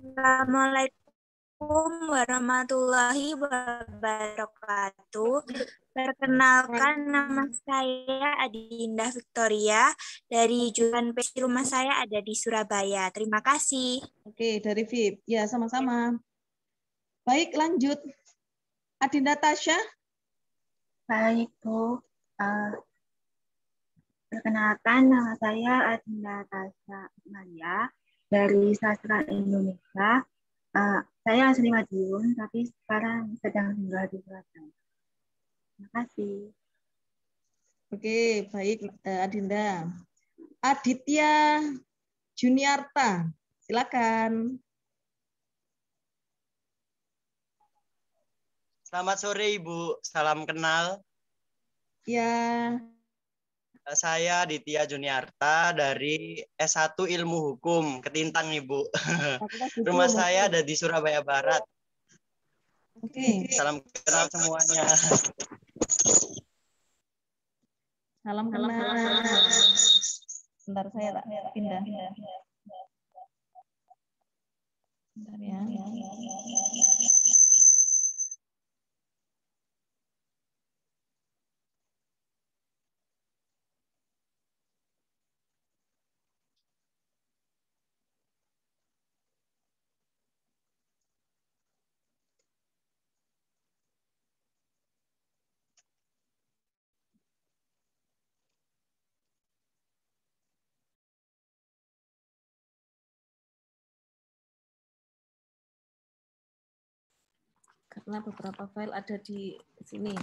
Assalamualaikum warahmatullahi wabarakatuh. Perkenalkan, nama saya Adinda Victoria dari jurusan PSI. Rumah saya ada di Surabaya. Terima kasih. Oke, dari VIP. Ya, sama-sama. Baik, lanjut. Adinda Tasya. Baik, Bu. Perkenalkan, nama saya Adinda Tasya Maria dari Sastra Indonesia. Saya asli Madiun, tapi sekarang sedang tinggal di Surabaya. Terima kasih. Oke, baik Adinda. Aditya Juniarta, silakan. Selamat sore Ibu, salam kenal. Ya. Saya Aditya Juniarta dari S1 Ilmu Hukum, Ketintang Ibu. Rumah saya ada di Surabaya Barat. Oke. Salam kenal semuanya. Salam kenal. Bentar saya tak pindah. Bentar ya. Karena beberapa file ada di sini.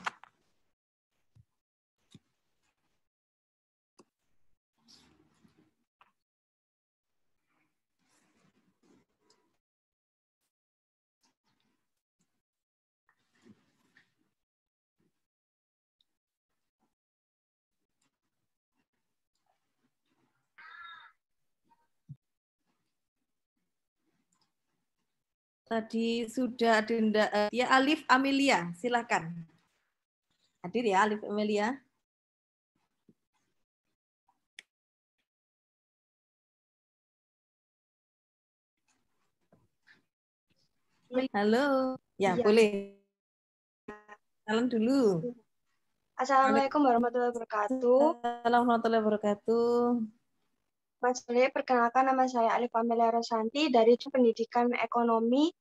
Tadi sudah Adinda, ya Alif Amelia, silakan. Hadir ya Alif Amelia. Halo, ya, boleh. Salam dulu. Assalamualaikum warahmatullahi wabarakatuh. Assalamualaikum warahmatullahi wabarakatuh. Mas Boleh, perkenalkan, nama saya Alif Amelia Rosanti dari Pendidikan Ekonomi,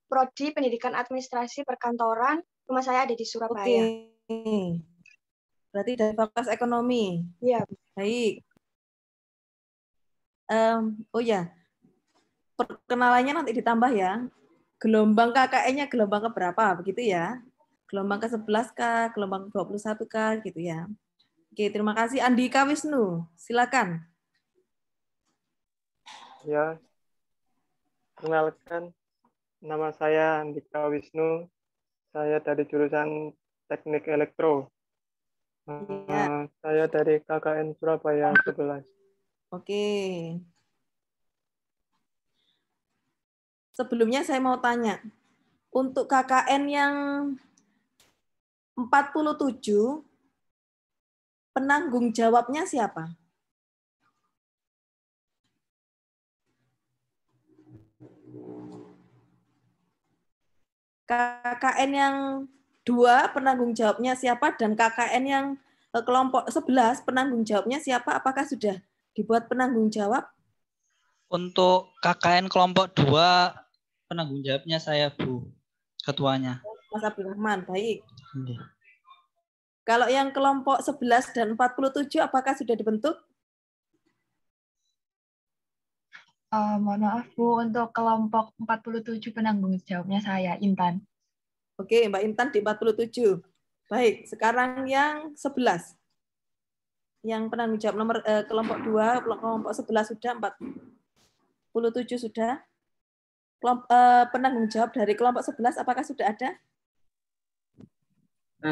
Prodi Pendidikan Administrasi Perkantoran. Rumah saya ada di Surabaya. Oke. Berarti dari Fakultas Ekonomi. Iya. Baik. Oh ya, perkenalannya nanti ditambah ya. Gelombang KKN-nya gelombang keberapa, begitu ya? Gelombang ke-11 kah, gelombang ke-21 kah, gitu ya. Oke, terima kasih. Andika Wisnu, silakan. Ya, kenalkan, nama saya Andika Wisnu. Saya dari jurusan Teknik Elektro. Ya. Saya dari KKN Surabaya 11. Oke. Sebelumnya saya mau tanya, untuk KKN yang 47, penanggung jawabnya siapa? KKN yang 2 penanggung jawabnya siapa, dan KKN yang kelompok 11 penanggung jawabnya siapa? Apakah sudah dibuat penanggung jawab? Untuk KKN kelompok 2 penanggung jawabnya saya, Bu, ketuanya. Mas Abdurrahman, baik. Kalau yang kelompok 11 dan 47 apakah sudah dibentuk? Mohon maaf Bu, untuk kelompok 47 penanggung jawabnya saya, Intan. Oke, Mbak Intan di 47. Baik, sekarang yang 11. Yang penanggung jawab nomor kelompok 2, kelompok 11 sudah, 47 sudah. Penanggung jawab dari kelompok 11 apakah sudah ada?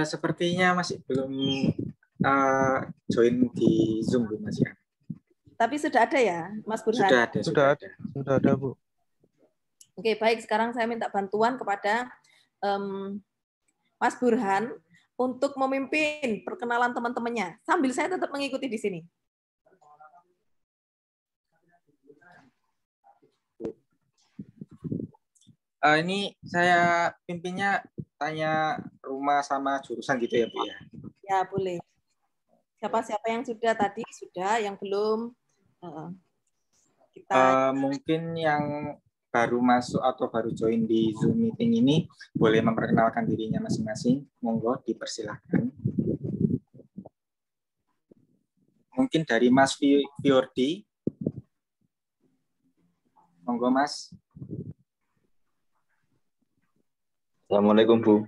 Sepertinya masih belum join di Zoom, Bu, Mas. Tapi sudah ada ya, Mas Burhan? Sudah ada, Bu. Oke, baik. Sekarang saya minta bantuan kepada Mas Burhan untuk memimpin perkenalan teman-temannya. Sambil saya tetap mengikuti di sini. Ini saya pimpinnya tanya rumah sama jurusan gitu ya, Bu ya? Ya, boleh. Siapa yang sudah tadi? Sudah, yang belum? Kita Mungkin yang baru masuk atau baru join di Zoom meeting ini boleh memperkenalkan dirinya masing-masing. Monggo dipersilahkan. Mungkin dari Mas Fiordi. Monggo Mas. Assalamualaikum Bu.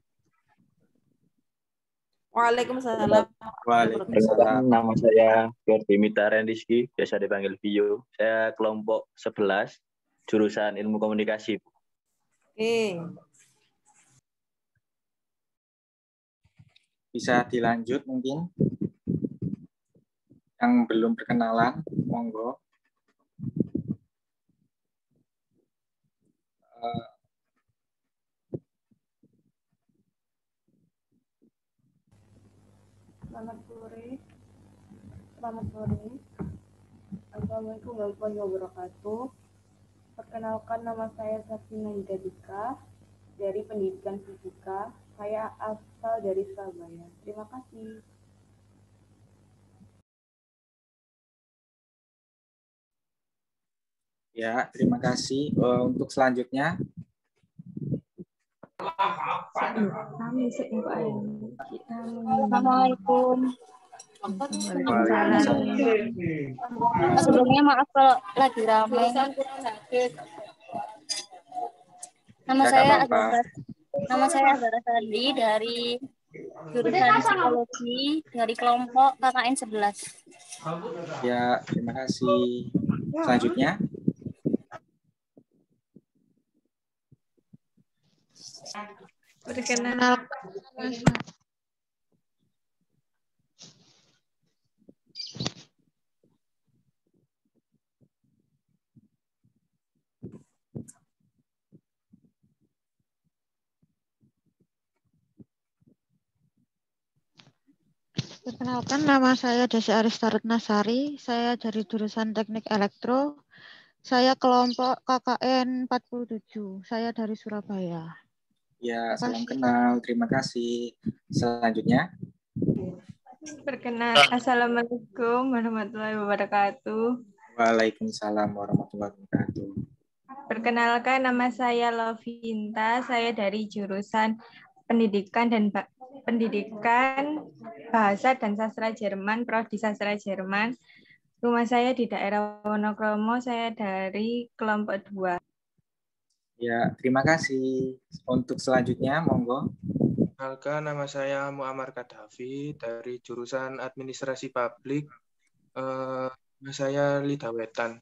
Waalaikumsalam. Waalaikumsalam. Nama saya Fiordi Mita Rendiski, biasa dipanggil Vio. Saya kelompok 11, jurusan Ilmu Komunikasi. Oke. Bisa dilanjut mungkin. Yang belum perkenalan, monggo. Selamat sore. Assalamualaikum warahmatullahi wabarakatuh. Perkenalkan, nama saya Sabrina Hidadika dari Pendidikan Fisika. Saya asal dari Surabaya. Terima kasih. Ya, terima kasih. Untuk selanjutnya. Assalamualaikum. Sebelumnya maaf kalau lagi ramai. Nama saya Azhara Sandi dari jurusan psikologi dari kelompok KKN 11. Ya, terima kasih. Selanjutnya. Perkenalkan, nama saya Desi Aristarutnasari. Saya dari jurusan Teknik Elektro. Saya kelompok KKN 47. Saya dari Surabaya. Ya, salam kenal. Terima kasih. Selanjutnya. Assalamualaikum warahmatullahi wabarakatuh. Waalaikumsalam warahmatullahi wabarakatuh. Perkenalkan, nama saya Lovinta. Saya dari jurusan Pendidikan Bahasa dan Sastra Jerman, Prodi Sastra Jerman. Rumah saya di daerah Wonokromo. Saya dari kelompok 2. Ya, terima kasih. Untuk selanjutnya, monggo. Perkenalkan, nama saya Muammar Kadafi dari jurusan Administrasi Publik. Nama saya Lidawetan.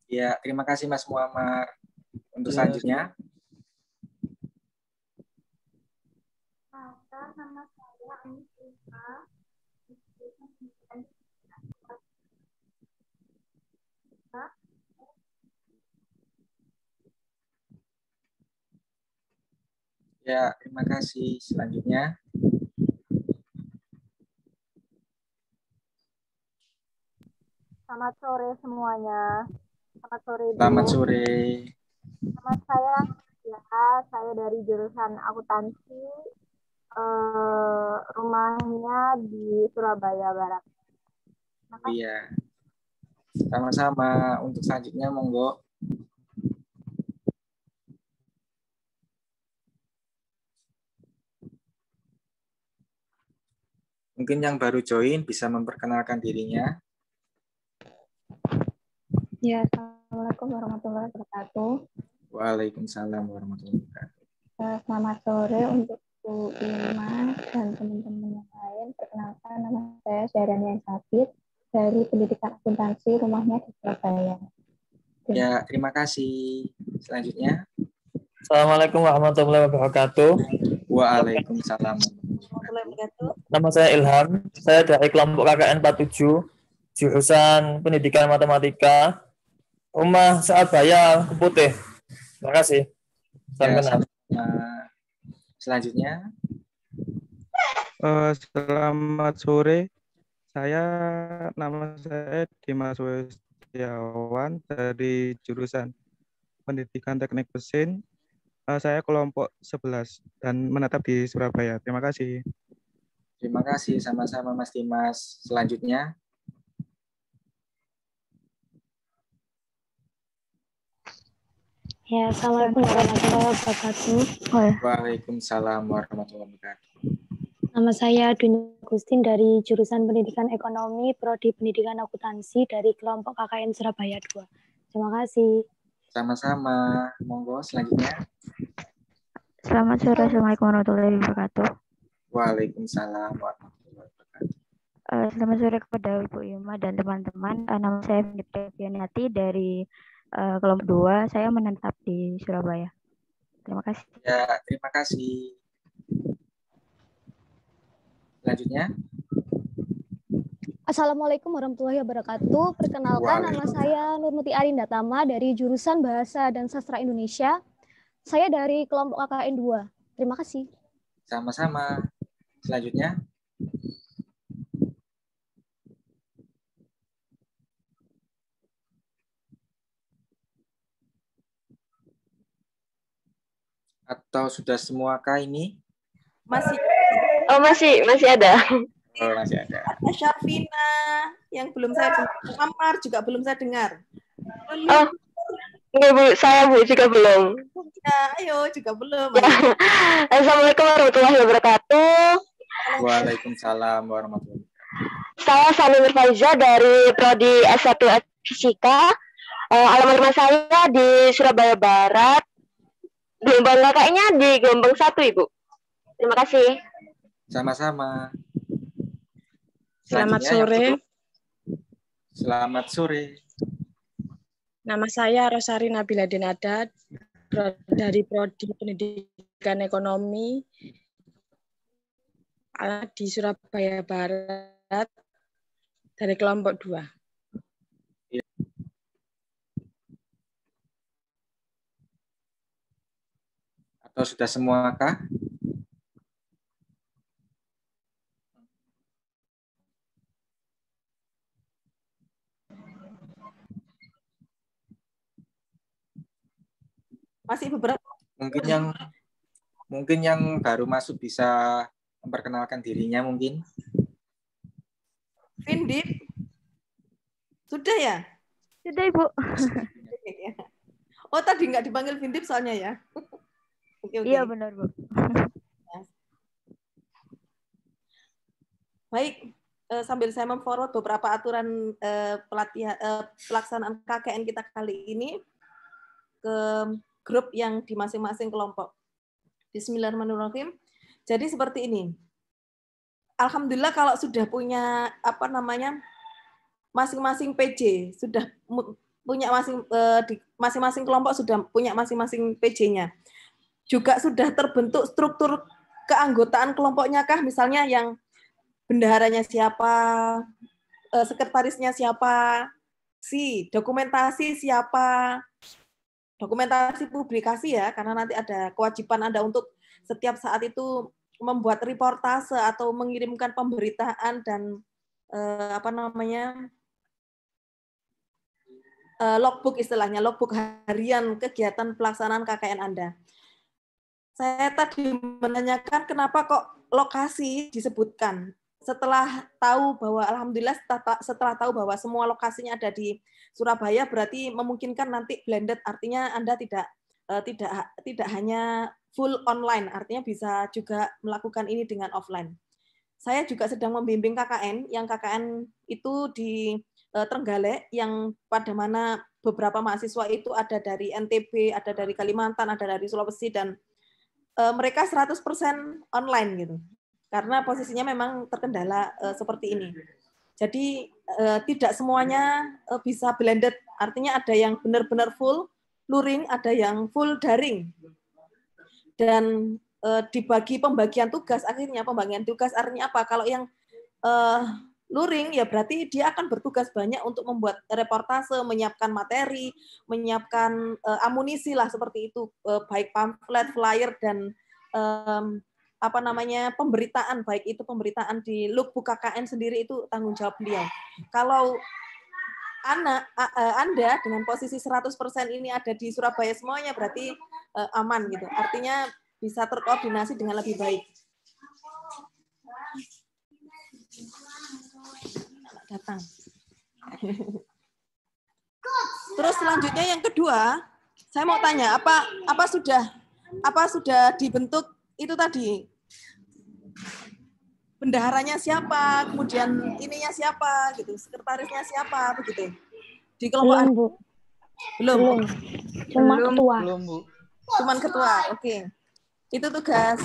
Ya, terima kasih Mas Muammar. Untuk selanjutnya. Nama saya Anissa. Ya, terima kasih. Selanjutnya. Selamat sore semuanya. Selamat sore. Selamat sore. Nama saya dari jurusan akuntansi. Rumahnya di Surabaya Barat. Iya. Sama-sama. Untuk selanjutnya, monggo. Mungkin yang baru join bisa memperkenalkan dirinya. Ya, Assalamualaikum warahmatullahi wabarakatuh. Waalaikumsalam warahmatullahi wabarakatuh. Selamat sore untuk Bu Ima dan teman-teman yang lain. Perkenalkan, nama saya Syarani Sabit dari Pendidikan Akuntansi, rumahnya di Surabaya. Ya, terima kasih. Selanjutnya. Assalamualaikum warahmatullahi wabarakatuh. Waalaikumsalam. Nama saya Ilham. Saya dari kelompok KKN 47, jurusan Pendidikan Matematika. Rumah Surabaya Putih. Terima kasih. Selanjutnya. Selamat sore. Nama saya Dimas Westiawan dari jurusan Pendidikan Teknik Mesin. Saya kelompok 11 dan menetap di Surabaya. Terima kasih. Terima kasih sama-sama Mas Dimas. Selanjutnya. Ya, Assalamualaikum warahmatullahi wabarakatuh. Waalaikumsalam warahmatullahi wabarakatuh. Nama saya Dunia Agustin dari jurusan Pendidikan Ekonomi, Prodi Pendidikan Akuntansi dari kelompok KKN Surabaya 2. Terima kasih. Sama-sama. Monggo selanjutnya. Selamat sore, Assalamualaikum warahmatullahi wabarakatuh. Waalaikumsalam warahmatullahi wabarakatuh. Selamat sore kepada Ibu Yuma dan teman-teman. Nama saya Fitri Fianati dari kelompok 2. Saya menetap di Surabaya. Terima kasih. Ya, terima kasih. Selanjutnya. Assalamualaikum warahmatullahi wabarakatuh. Perkenalkan, nama saya Nurmuti Arinda Tama dari jurusan Bahasa dan Sastra Indonesia. Saya dari kelompok KKN 2. Terima kasih. Sama-sama. Selanjutnya. Atau sudah semuakah ini? Masih. Oh, masih ada. Oh, masih ada. Ada Syafina yang belum saya dengar. Amar juga belum saya dengar. Oh, enggak Bu, saya Bu juga belum. Ya, ayo juga belum. Ya. Assalamualaikum warahmatullahi wabarakatuh. Waalaikumsalam warahmatullahi wabarakatuh. Saya Sani Mirfaiza dari Prodi S1 Fisika. Alamat rumah saya di Surabaya Barat. Gelombang kakaknya di gelombang 1, Ibu. Terima kasih. Sama-sama. Selamat sore. Selamat sore. Nama saya Rosari Nabila Dinada dari Prodi Pendidikan Ekonomi di Surabaya Barat dari kelompok 2. Atau sudah semuakah? Masih beberapa. Mungkin yang baru masuk bisa memperkenalkan dirinya mungkin. Vindip. Sudah ya? Sudah, Ibu. Oh, tadi nggak dipanggil Vindip soalnya ya? Oke. Iya, benar, Bu. Baik, sambil saya memforward beberapa aturan pelaksanaan KKN kita kali ini ke grup yang di masing-masing kelompok. Bismillahirrahmanirrahim. Jadi seperti ini. Alhamdulillah kalau sudah punya masing-masing PJ, sudah punya masing-masing kelompok sudah punya masing-masing PJ-nya. Juga sudah terbentuk struktur keanggotaan kelompoknya kah, misalnya yang bendaharanya siapa, sekretarisnya siapa, dokumentasi siapa, dokumentasi publikasi ya, karena nanti ada kewajiban Anda untuk setiap saat itu membuat reportase atau mengirimkan pemberitaan dan logbook istilahnya, logbook harian kegiatan pelaksanaan KKN Anda. Saya tadi menanyakan kenapa kok lokasi disebutkan. Setelah tahu bahwa alhamdulillah setelah tahu bahwa semua lokasinya ada di Surabaya, berarti memungkinkan nanti blended, artinya Anda tidak hanya full online, artinya bisa juga melakukan ini dengan offline. Saya juga sedang membimbing KKN, yang KKN itu di Trenggalek, yang pada mana beberapa mahasiswa itu ada dari NTB, ada dari Kalimantan, ada dari Sulawesi, dan mereka 100% online gitu. Karena posisinya memang terkendala seperti ini. Jadi tidak semuanya bisa blended, artinya ada yang benar-benar full luring, ada yang full daring. Dan dibagi pembagian tugas, akhirnya pembagian tugas artinya apa? Kalau yang luring ya berarti dia akan bertugas banyak untuk membuat reportase, menyiapkan materi, menyiapkan amunisi lah seperti itu, baik pamflet, flyer, dan pemberitaan, baik itu pemberitaan di lookbook KKN sendiri, itu tanggung jawab beliau. Kalau Anda dengan posisi 100% ini ada di Surabaya semuanya, berarti aman gitu. Artinya bisa terkoordinasi dengan lebih baik. Anak datang. Terus selanjutnya yang kedua, saya mau tanya apa sudah dibentuk itu tadi? Bendaharanya siapa, kemudian ininya siapa gitu, sekretarisnya siapa begitu. Di kelompok Belum, Bu. Belum. Cuma ketua. Belum, Bu. Cuman ketua. Oke. Itu tugas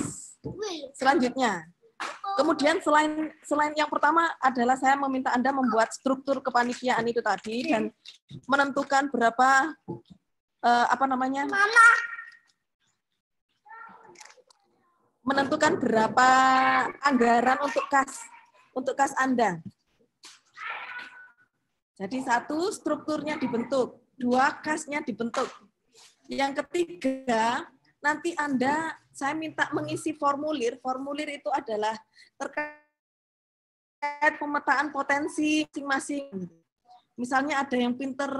selanjutnya. Kemudian selain yang pertama adalah saya meminta Anda membuat struktur kepanitiaan itu tadi dan menentukan berapa menentukan berapa anggaran untuk kas Anda. Jadi satu, strukturnya dibentuk. Dua, kasnya dibentuk. Yang ketiga, nanti saya minta mengisi formulir. Formulir itu adalah terkait pemetaan potensi masing-masing. Misalnya ada yang pinter,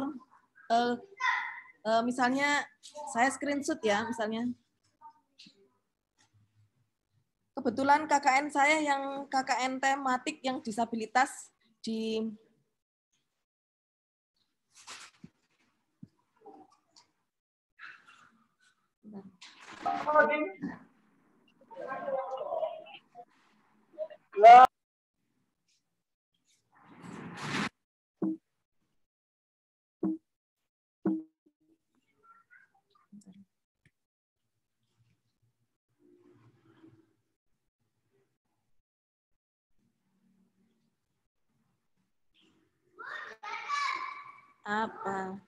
misalnya saya screenshot ya, misalnya. Kebetulan KKN saya yang KKN tematik yang disabilitas di apa?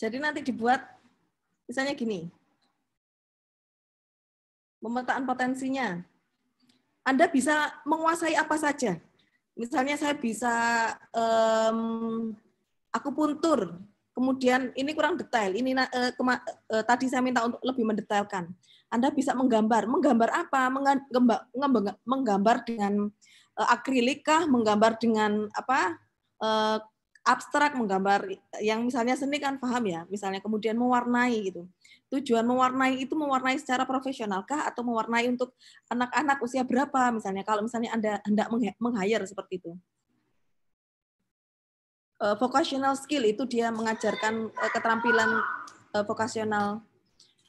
Jadi nanti dibuat misalnya gini. Pemetaan potensinya. Anda bisa menguasai apa saja. Misalnya saya bisa akupuntur, kemudian ini kurang detail. Ini tadi saya minta untuk lebih mendetailkan. Anda bisa menggambar. Menggambar apa? Menggambar dengan akrilik kah? Menggambar dengan apa? Abstrak, menggambar yang misalnya seni kan paham ya. Misalnya kemudian mewarnai gitu. Tujuan mewarnai itu mewarnai secara profesional kah atau mewarnai untuk anak-anak usia berapa misalnya? Kalau misalnya Anda hendak meng-hire seperti itu. Vocational skill itu dia mengajarkan keterampilan vokasional,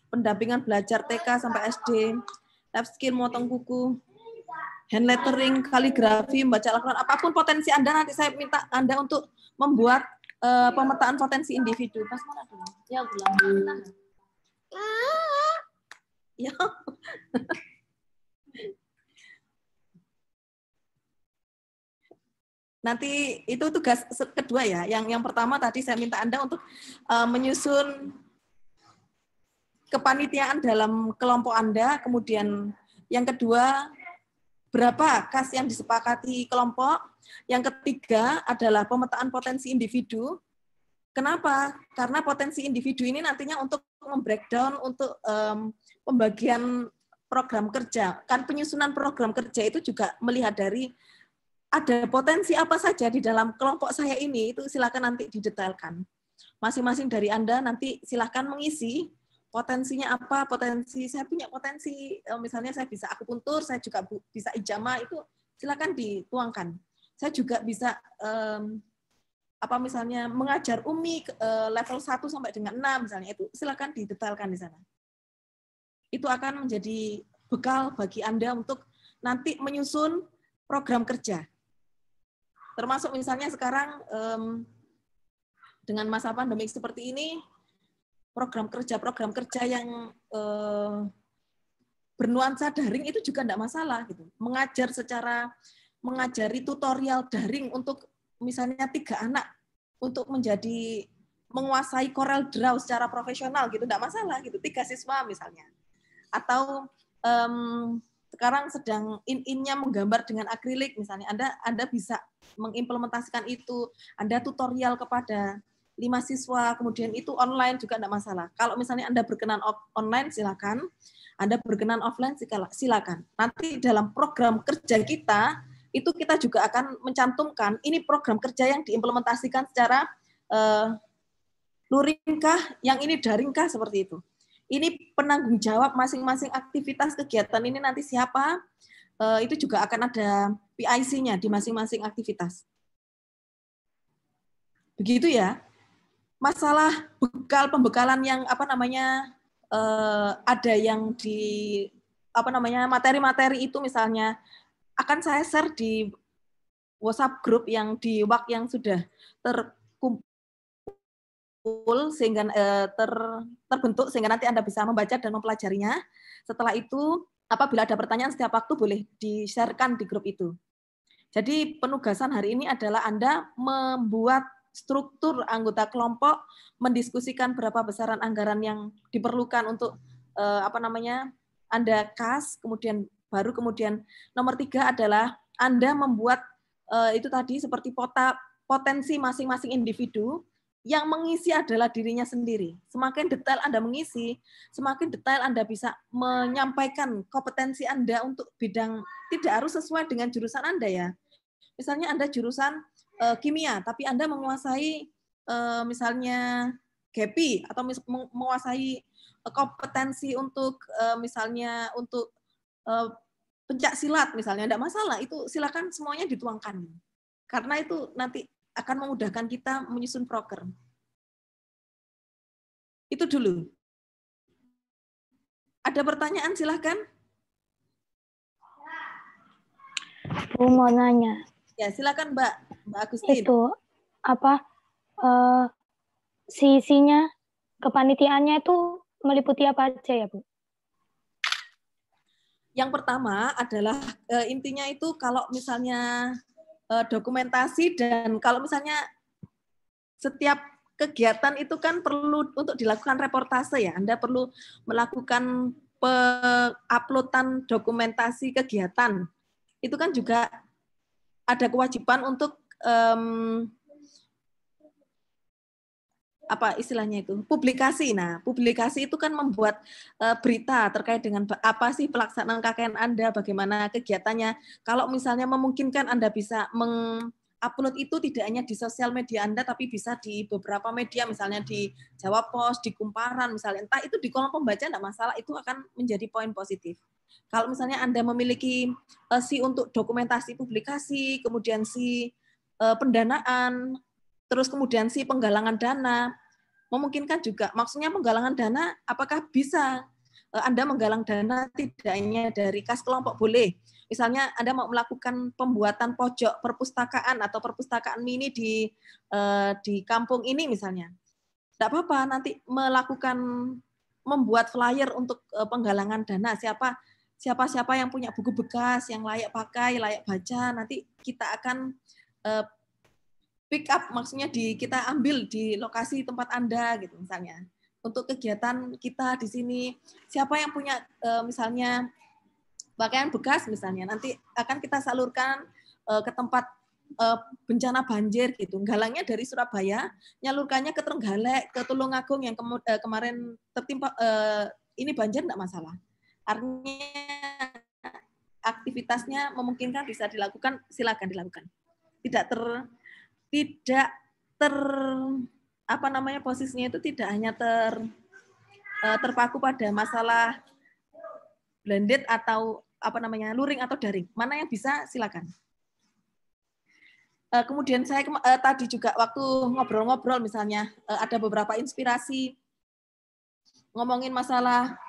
pendampingan belajar TK sampai SD, life skill motong kuku, hand lettering, kaligrafi, membaca Al-Quran, apapun potensi Anda, nanti saya minta Anda untuk membuat pemetaan potensi individu. Pas mana dulu? Ya, bulan. Ya. Nanti itu tugas kedua ya. Yang pertama tadi saya minta Anda untuk menyusun kepanitiaan dalam kelompok Anda. Kemudian yang kedua, berapa kas yang disepakati kelompok. Yang ketiga adalah pemetaan potensi individu. Kenapa? Karena potensi individu ini nantinya untuk membreakdown untuk pembagian program kerja. Kan penyusunan program kerja itu juga melihat dari ada potensi apa saja di dalam kelompok saya ini, itu silakan nanti didetailkan. Masing-masing dari Anda nanti silakan mengisi potensinya apa, potensi saya punya potensi, misalnya saya bisa akupuntur, saya juga bisa ijama, itu silakan dituangkan. Saya juga bisa apa misalnya mengajar UMI level 1 sampai dengan 6 misalnya, itu silakan didetailkan di sana. Itu akan menjadi bekal bagi Anda untuk nanti menyusun program kerja. Termasuk misalnya sekarang dengan masa pandemi seperti ini, program kerja yang bernuansa daring itu juga tidak masalah gitu. Mengajari tutorial daring untuk misalnya 3 anak untuk menguasai Corel Draw secara profesional gitu, tidak masalah gitu. 3 siswa misalnya. Atau sekarang sedang in-nya menggambar dengan akrilik misalnya, Anda bisa mengimplementasikan itu, Anda tutorial kepada 5 siswa, kemudian itu online juga tidak masalah. Kalau misalnya Anda berkenan online, silakan. Anda berkenan offline, silakan. Nanti dalam program kerja kita, itu kita juga akan mencantumkan, ini program kerja yang diimplementasikan secara luringkah, yang ini daringkah, seperti itu. Ini penanggung jawab masing-masing aktivitas kegiatan ini nanti siapa, itu juga akan ada PIC-nya di masing-masing aktivitas. Begitu ya. Masalah pembekalan yang ada yang di materi-materi itu misalnya akan saya share di WhatsApp group yang di WAK yang sudah terkumpul sehingga terbentuk sehingga nanti Anda bisa membaca dan mempelajarinya. Setelah itu apabila ada pertanyaan setiap waktu boleh di-share-kan di grup itu. Jadi penugasan hari ini adalah Anda membuat struktur anggota kelompok, mendiskusikan berapa besaran anggaran yang diperlukan untuk Anda kas, kemudian nomor 3 adalah Anda membuat itu tadi seperti potensi masing-masing individu yang mengisi adalah dirinya sendiri. Semakin detail Anda mengisi, semakin detail Anda bisa menyampaikan kompetensi Anda untuk bidang, tidak harus sesuai dengan jurusan Anda ya. Misalnya Anda jurusan kimia, tapi Anda menguasai misalnya GEPI atau menguasai kompetensi untuk misalnya untuk pencak silat misalnya, tidak masalah, itu silakan semuanya dituangkan. Karena itu nanti akan memudahkan kita menyusun proker. Itu dulu. Ada pertanyaan silahkan. Bu mau nanya. Ya silakan Mbak Agustin. Itu sisinya kepanitiaannya itu meliputi apa aja ya Bu? Yang pertama adalah intinya itu kalau misalnya dokumentasi dan kalau misalnya setiap kegiatan itu kan perlu untuk dilakukan reportase ya. Anda perlu melakukan uploadan dokumentasi kegiatan. Itu kan juga ada kewajiban untuk apa istilahnya itu publikasi. Nah, publikasi itu kan membuat berita terkait dengan apa sih pelaksanaan KKN Anda, bagaimana kegiatannya. Kalau misalnya memungkinkan Anda bisa mengupload itu tidak hanya di sosial media Anda, tapi bisa di beberapa media, misalnya di Jawa Pos, di Kumparan, misalnya entah itu di kolom pembaca tidak masalah, itu akan menjadi poin positif. Kalau misalnya Anda memiliki untuk dokumentasi publikasi, kemudian pendanaan, terus kemudian penggalangan dana, memungkinkan juga. Maksudnya penggalangan dana, apakah bisa Anda menggalang dana tidak hanya dari kas kelompok boleh. Misalnya Anda mau melakukan pembuatan pojok perpustakaan atau perpustakaan mini di kampung ini misalnya. Tidak apa-apa, nanti membuat flyer untuk penggalangan dana. Siapa yang punya buku bekas yang layak pakai, layak baca, nanti kita akan pick up, maksudnya kita ambil di lokasi tempat Anda gitu misalnya. Untuk kegiatan kita di sini, siapa yang punya misalnya pakaian bekas misalnya, nanti akan kita salurkan ke tempat bencana banjir gitu. Galangnya dari Surabaya, nyalurkannya ke Trenggalek, ke Tulungagung yang kemarin tertimpa ini banjir tidak masalah. Artinya aktivitasnya memungkinkan bisa dilakukan, silakan dilakukan. Tidak posisinya itu tidak hanya terpaku pada masalah blended atau luring atau daring. Mana yang bisa silakan. Kemudian saya tadi juga waktu ngobrol-ngobrol misalnya ada beberapa inspirasi ngomongin masalah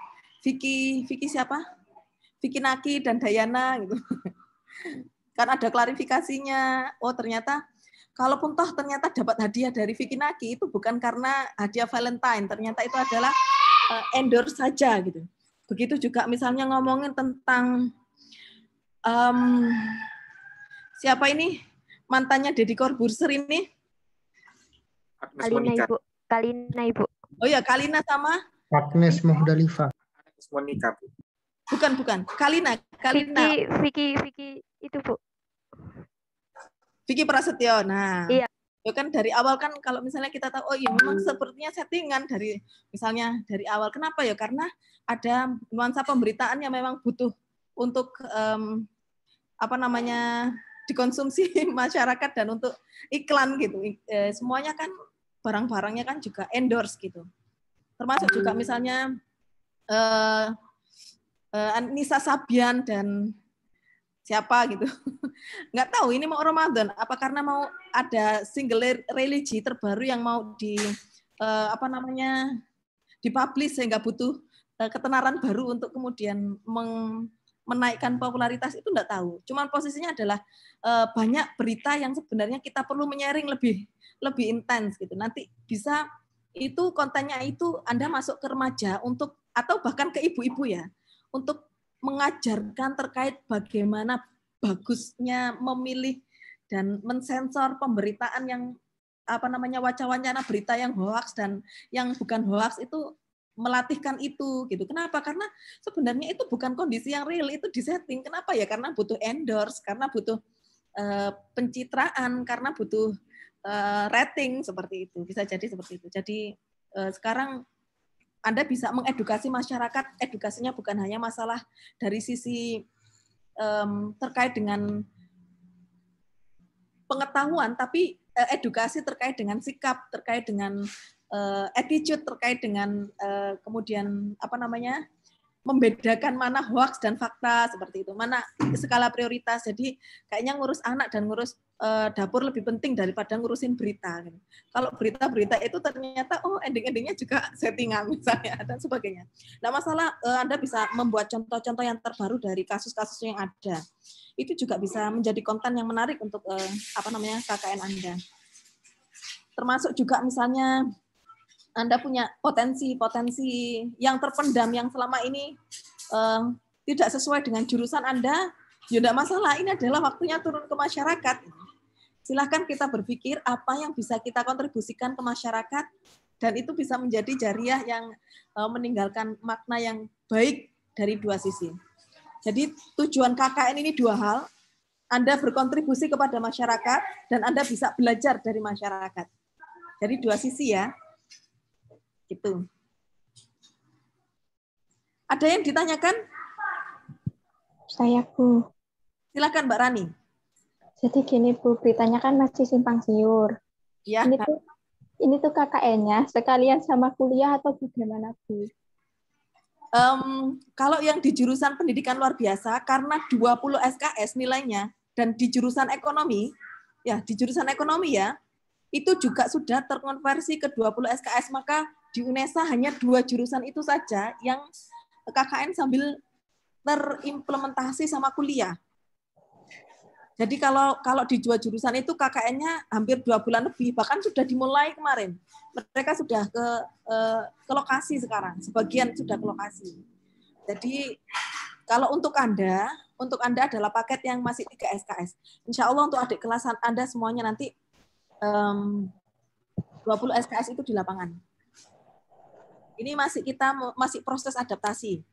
Vicky siapa? Vicky Naki dan Dayana gitu. Kan ada klarifikasinya. Oh ternyata kalaupun ternyata dapat hadiah dari Vicky Naki itu bukan karena hadiah Valentine, ternyata itu adalah endorse saja gitu. Begitu juga misalnya ngomongin tentang siapa ini mantannya Deddy Corbuzier ini? Kalina Ibu. Oh ya Kalina sama Agnes Muhdalifah. Monica, Bu. Bukan. Kalina. Vicky itu, Bu. Vicky Prasetyo. Nah. Iya. Ya kan dari awal kan kalau misalnya kita tahu oh iya memang sepertinya settingan dari misalnya dari awal. Kenapa ya? Karena ada nuansa pemberitaan yang memang butuh untuk apa namanya dikonsumsi masyarakat dan untuk iklan gitu. Semuanya kan barang-barangnya kan juga endorse gitu. Termasuk juga misalnya Nisa Sabian dan siapa gitu. Nggak tahu ini mau Ramadan apa karena mau ada single religi terbaru yang mau di apa namanya dipublish sehingga butuh ketenaran baru untuk kemudian menaikkan popularitas itu enggak tahu. Cuman posisinya adalah banyak berita yang sebenarnya kita perlu menyaring lebih intens gitu. Nanti bisa itu kontennya itu Anda masuk ke remaja untuk atau bahkan ke ibu-ibu ya untuk mengajarkan terkait bagaimana bagusnya memilih dan mensensor pemberitaan yang apa namanya wacana berita yang hoax dan yang bukan hoax itu melatihkan itu gitu. Kenapa? Karena sebenarnya itu bukan kondisi yang real, itu disetting. Kenapa ya? Karena butuh endorse, karena butuh pencitraan, karena butuh rating seperti itu. Bisa jadi seperti itu. Jadi sekarang Anda bisa mengedukasi masyarakat, edukasinya bukan hanya masalah dari sisi terkait dengan pengetahuan, tapi edukasi terkait dengan sikap, terkait dengan attitude, terkait dengan kemudian apa namanya membedakan mana hoax dan fakta seperti itu, mana skala prioritas. Jadi kayaknya ngurus anak dan ngurus dapur lebih penting daripada ngurusin berita. Kalau berita-berita itu ternyata oh ending-endingnya juga settingan misalnya dan sebagainya. Nah masalah Anda bisa membuat contoh-contoh yang terbaru dari kasus-kasus yang ada. Itu juga bisa menjadi konten yang menarik untuk apa namanya KKN Anda. Termasuk juga misalnya Anda punya potensi-potensi yang terpendam yang selama ini tidak sesuai dengan jurusan Anda, ya tidak masalah. Ini adalah waktunya turun ke masyarakat. Silahkan kita berpikir apa yang bisa kita kontribusikan ke masyarakat, dan itu bisa menjadi jariah yang meninggalkan makna yang baik dari dua sisi. Jadi tujuan KKN ini dua hal. Anda berkontribusi kepada masyarakat, dan Anda bisa belajar dari masyarakat. Jadi dua sisi ya. Gitu. Ada yang ditanyakan? Saya, Bu. Silakan Mbak Rani. Jadi gini, Bu, beritanya kan masih simpang siur. Ya. Ini tuh KKN-nya sekalian sama kuliah atau bagaimana, Bu? Kalau yang di jurusan pendidikan luar biasa, karena 20 SKS nilainya, dan di jurusan ekonomi, ya di jurusan ekonomi ya, itu juga sudah terkonversi ke 20 SKS, maka di UNESA hanya 2 jurusan itu saja yang KKN sambil terimplementasi sama kuliah. Jadi kalau di 2 jurusan itu KKN-nya hampir 2 bulan lebih, bahkan sudah dimulai kemarin. Mereka sudah ke lokasi sekarang, sebagian sudah ke lokasi. Jadi kalau untuk Anda adalah paket yang masih 3 SKS. Insya Allah untuk adik kelas Anda semuanya nanti 20 SKS itu di lapangan. Ini masih proses adaptasi.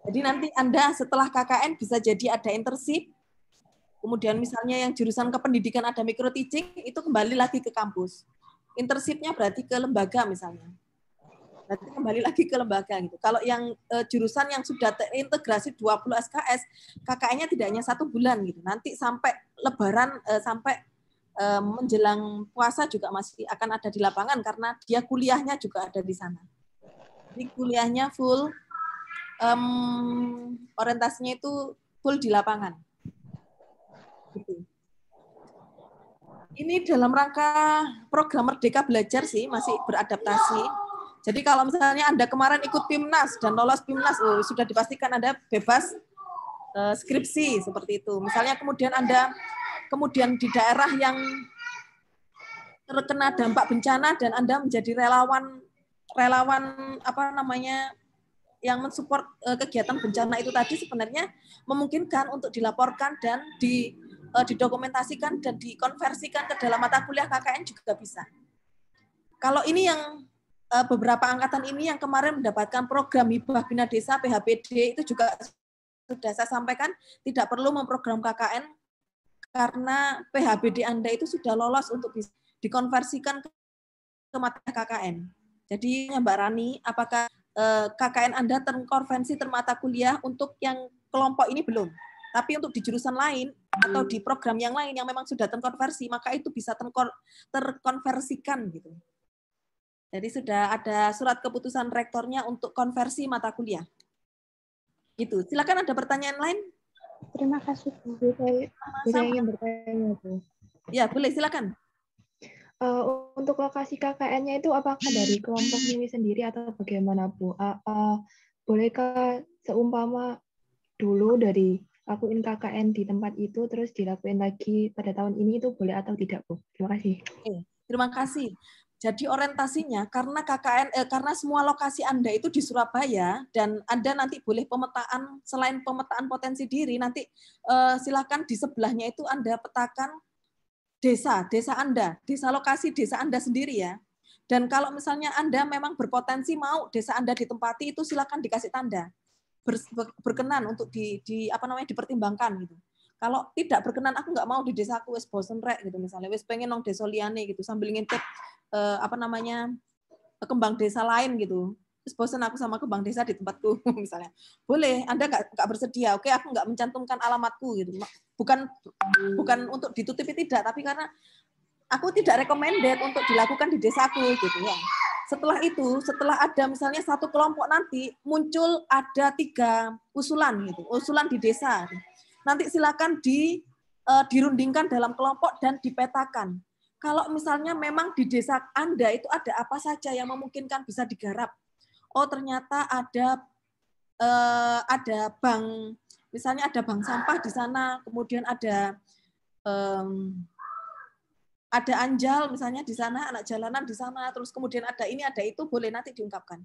Jadi nanti Anda setelah KKN bisa jadi ada internship, kemudian misalnya yang jurusan kependidikan ada micro teaching, itu kembali lagi ke kampus. Internship-nya berarti ke lembaga misalnya. Berarti kembali lagi ke lembaga gitu. Kalau yang jurusan yang sudah terintegrasi 20 SKS, KKN-nya tidak hanya 1 bulan gitu. Nanti sampai Lebaran, sampai menjelang puasa juga masih akan ada di lapangan karena dia kuliahnya juga ada di sana. Jadi kuliahnya full, orientasinya itu full di lapangan. Gitu. Ini dalam rangka program Merdeka Belajar sih, masih beradaptasi. Jadi kalau misalnya Anda kemarin ikut PIMNAS dan lolos PIMNAS, sudah dipastikan Anda bebas skripsi seperti itu. Misalnya kemudian Anda di daerah yang terkena dampak bencana dan Anda menjadi relawan apa namanya yang mensupport kegiatan bencana itu tadi, sebenarnya memungkinkan untuk dilaporkan dan didokumentasikan dan dikonversikan ke dalam mata kuliah KKN juga bisa. Kalau ini yang beberapa angkatan ini yang kemarin mendapatkan program Hibah Bina Desa PHBD, itu juga sudah saya sampaikan tidak perlu memprogram KKN karena PHBD Anda itu sudah lolos untuk dikonversikan ke mata KKN. Jadi Mbak Rani, apakah KKN Anda terkonversi termata kuliah untuk yang kelompok ini belum? Tapi untuk di jurusan lain atau di program yang lain yang memang sudah terkonversi, maka itu bisa terkonversikan gitu. Jadi sudah ada surat keputusan rektornya untuk konversi mata kuliah. Gitu. Silakan ada pertanyaan lain? Terima kasih Bu. Saya ingin bertanya Bu. Ya, boleh silakan. Untuk lokasi KKN-nya itu apakah dari kelompok ini sendiri atau bagaimana Bu? Bolehkah seumpama dulu dari lakuin KKN di tempat itu terus dilakuin lagi pada tahun ini, itu boleh atau tidak Bu? Terima kasih. Terima kasih. Jadi orientasinya karena KKN karena semua lokasi Anda itu di Surabaya dan Anda nanti boleh pemetaan selain pemetaan potensi diri, nanti silakan di sebelahnya itu Anda petakan desa Anda, desa lokasi desa Anda sendiri ya. Dan kalau misalnya Anda memang berpotensi mau desa Anda ditempati, itu silakan dikasih tanda berkenan untuk dipertimbangkan gitu. Kalau tidak berkenan, aku nggak mau di desaku, wes bosen rek gitu misalnya, wes pengen nong desa liane gitu sambil ngintip kembang desa lain gitu. Wes bosen aku sama kembang desa di tempatku misalnya. Boleh, Anda nggak bersedia, oke aku nggak mencantumkan alamatku gitu. Bukan untuk ditutupi tidak, tapi karena aku tidak recommended untuk dilakukan di desaku gitu ya. Setelah itu, setelah ada misalnya satu kelompok nanti muncul ada 3 usulan gitu, usulan di desa. Nanti silakan dirundingkan dalam kelompok dan dipetakan. Kalau misalnya memang di desa Anda itu ada apa saja yang memungkinkan bisa digarap. Oh ternyata ada bank, misalnya ada bank sampah di sana, kemudian ada anjal misalnya di sana, anak jalanan di sana, terus kemudian ada ini, ada itu, boleh nanti diungkapkan.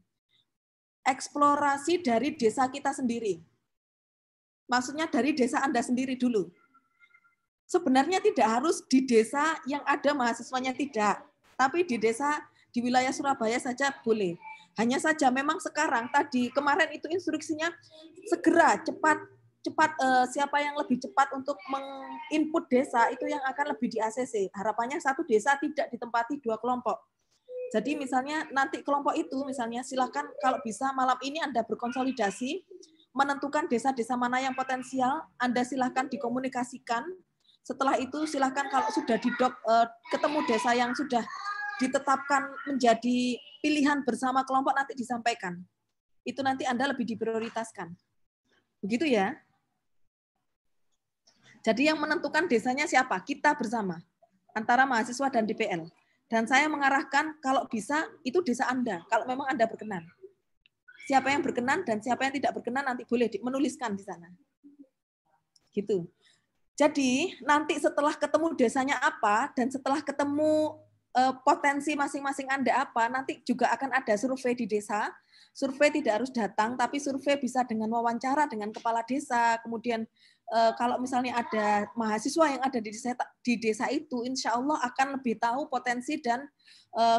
Eksplorasi dari desa kita sendiri. Maksudnya dari desa Anda sendiri dulu. Sebenarnya tidak harus di desa yang ada mahasiswanya, tidak. Tapi di desa, di wilayah Surabaya saja boleh. Hanya saja memang sekarang, kemarin itu instruksinya segera, cepat siapa yang lebih cepat untuk menginput desa itu yang akan lebih di ACC. Harapannya satu desa tidak ditempati 2 kelompok. Jadi misalnya nanti kelompok itu misalnya silakan kalau bisa malam ini Anda berkonsolidasi, menentukan desa-desa mana yang potensial, Anda silakan dikomunikasikan. Setelah itu silakan kalau sudah ketemu desa yang sudah ditetapkan menjadi pilihan bersama kelompok nanti disampaikan. Itu nanti Anda lebih diprioritaskan. Begitu ya. Jadi yang menentukan desanya siapa? Kita bersama, antara mahasiswa dan DPL. Dan saya mengarahkan kalau bisa itu desa Anda, kalau memang Anda berkenan. Siapa yang berkenan dan siapa yang tidak berkenan nanti boleh menuliskan di sana. Gitu. Jadi nanti setelah ketemu desanya apa dan setelah ketemu potensi masing-masing Anda apa, nanti juga akan ada survei di desa. Survei tidak harus datang, tapi survei bisa dengan wawancara dengan kepala desa. Kemudian kalau misalnya ada mahasiswa yang ada di desa itu, insya Allah akan lebih tahu potensi dan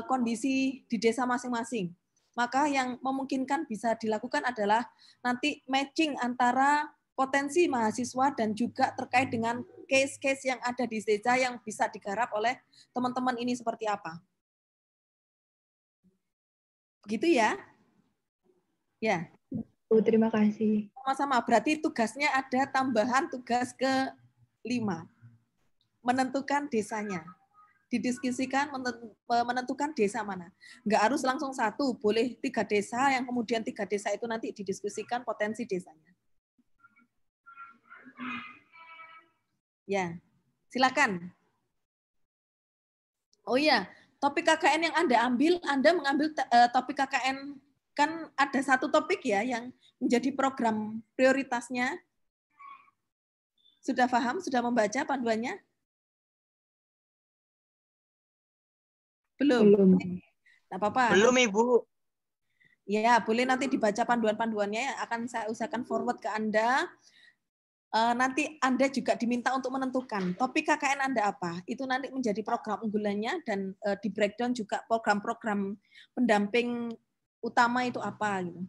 kondisi di desa masing-masing. Maka yang memungkinkan bisa dilakukan adalah nanti matching antara potensi mahasiswa dan juga terkait dengan case-case yang ada di desa yang bisa digarap oleh teman-teman ini seperti apa. Begitu ya? Ya. Terima kasih. Sama-sama, berarti tugasnya ada tambahan tugas ke-5. Menentukan desanya. Didiskusikan menentukan desa mana. Nggak harus langsung 1, boleh 3 desa, yang kemudian 3 desa itu nanti didiskusikan potensi desanya. Ya, silakan. Oh iya, topik KKN yang Anda mengambil topik KKN, kan ada 1 topik ya yang menjadi program prioritasnya. Sudah paham? Sudah membaca panduannya? Belum. Nggak apa-apa. Belum, Ibu. Ya, boleh nanti dibaca panduan-panduannya, akan saya usahakan forward ke Anda. Nanti Anda juga diminta untuk menentukan topik KKN Anda apa. Itu nanti menjadi program unggulannya dan di breakdown juga program-program pendamping utama itu apa gitu.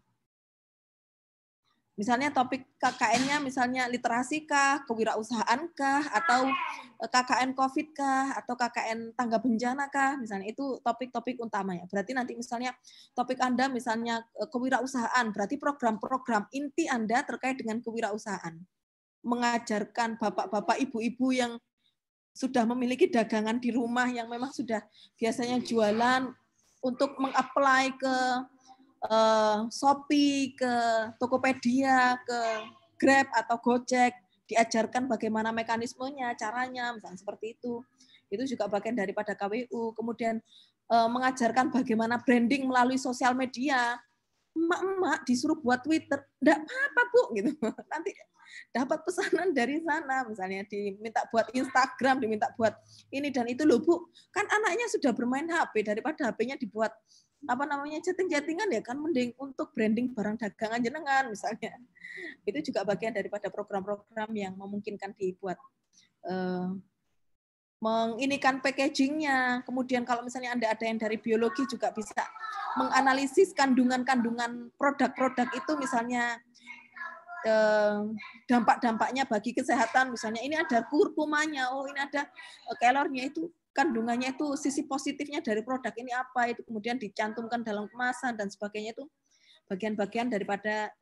Misalnya topik KKN-nya misalnya literasi kah, kewirausahaan kah, atau KKN COVID kah, atau KKN tangga bencana kah, misalnya itu topik-topik utamanya. Berarti nanti misalnya topik Anda misalnya kewirausahaan, berarti program-program inti Anda terkait dengan kewirausahaan. Mengajarkan bapak-bapak, ibu-ibu yang sudah memiliki dagangan di rumah yang memang sudah biasanya jualan untuk meng-apply ke Shopee, ke Tokopedia, ke Grab atau Gojek, diajarkan bagaimana mekanismenya, caranya, misalnya seperti itu. Itu juga bagian daripada KWU. Kemudian mengajarkan bagaimana branding melalui sosial media. Emak-emak disuruh buat Twitter, enggak apa-apa Bu, gitu. Nanti dapat pesanan dari sana, misalnya diminta buat Instagram, diminta buat ini dan itu loh Bu. Kan anaknya sudah bermain HP, daripada HP-nya dibuat chatting-chattingan ya kan mending untuk branding barang dagangan jenengan misalnya. Itu juga bagian daripada program-program yang memungkinkan dibuat menginikan packagingnya. Kemudian kalau misalnya Anda ada yang dari biologi juga bisa menganalisis kandungan-kandungan produk-produk itu misalnya dampak-dampaknya bagi kesehatan, misalnya ini ada kurkumanya, oh ini ada kelornya, itu kandungannya itu sisi positifnya dari produk ini apa, itu kemudian dicantumkan dalam kemasan dan sebagainya, itu bagian-bagian daripada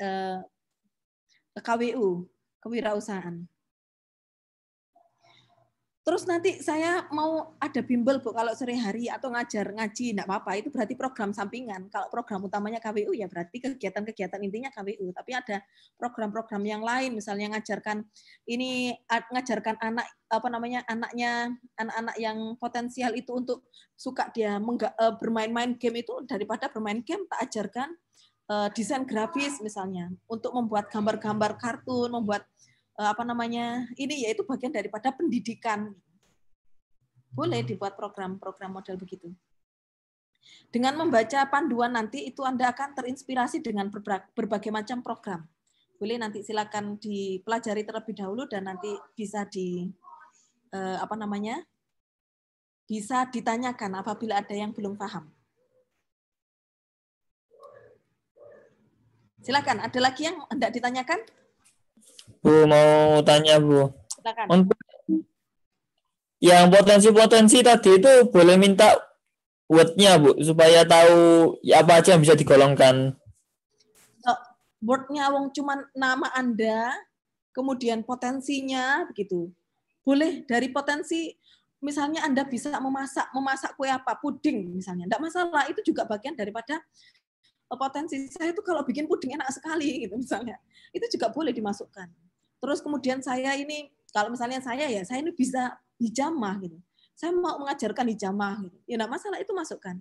KWU, kewirausahaan. Terus nanti saya mau ada bimbel Bu, kalau sore hari atau ngajar ngaji, enggak apa-apa, itu berarti program sampingan. Kalau program utamanya KWU ya berarti kegiatan-kegiatan intinya KWU, tapi ada program-program yang lain, misalnya ngajarkan anak anak-anak yang potensial itu untuk suka dia bermain-main game, itu daripada bermain game tak ajarkan desain grafis misalnya, untuk membuat gambar-gambar kartun, membuat ini yaitu bagian daripada pendidikan. Boleh dibuat program-program model begitu. Dengan membaca panduan nanti itu Anda akan terinspirasi dengan berbagai macam program. Boleh nanti silakan dipelajari terlebih dahulu dan nanti bisa bisa ditanyakan apabila ada yang belum paham. Silakan, ada lagi yang hendak ditanyakan? Bu, mau tanya Bu. Silakan. Untuk yang potensi-potensi tadi itu boleh minta word-nya Bu, supaya tahu apa aja yang bisa digolongkan. Word-nya cuman nama Anda, kemudian potensinya begitu. Boleh dari potensi, misalnya Anda bisa memasak kue apa, puding misalnya, enggak masalah, itu juga bagian daripada potensi. Saya itu kalau bikin puding enak sekali gitu misalnya. Itu juga boleh dimasukkan. Terus kemudian saya ini, kalau misalnya saya ini bisa hijamah gitu. Saya mau mengajarkan hijamah gitu. Ya enggak masalah, itu masukkan.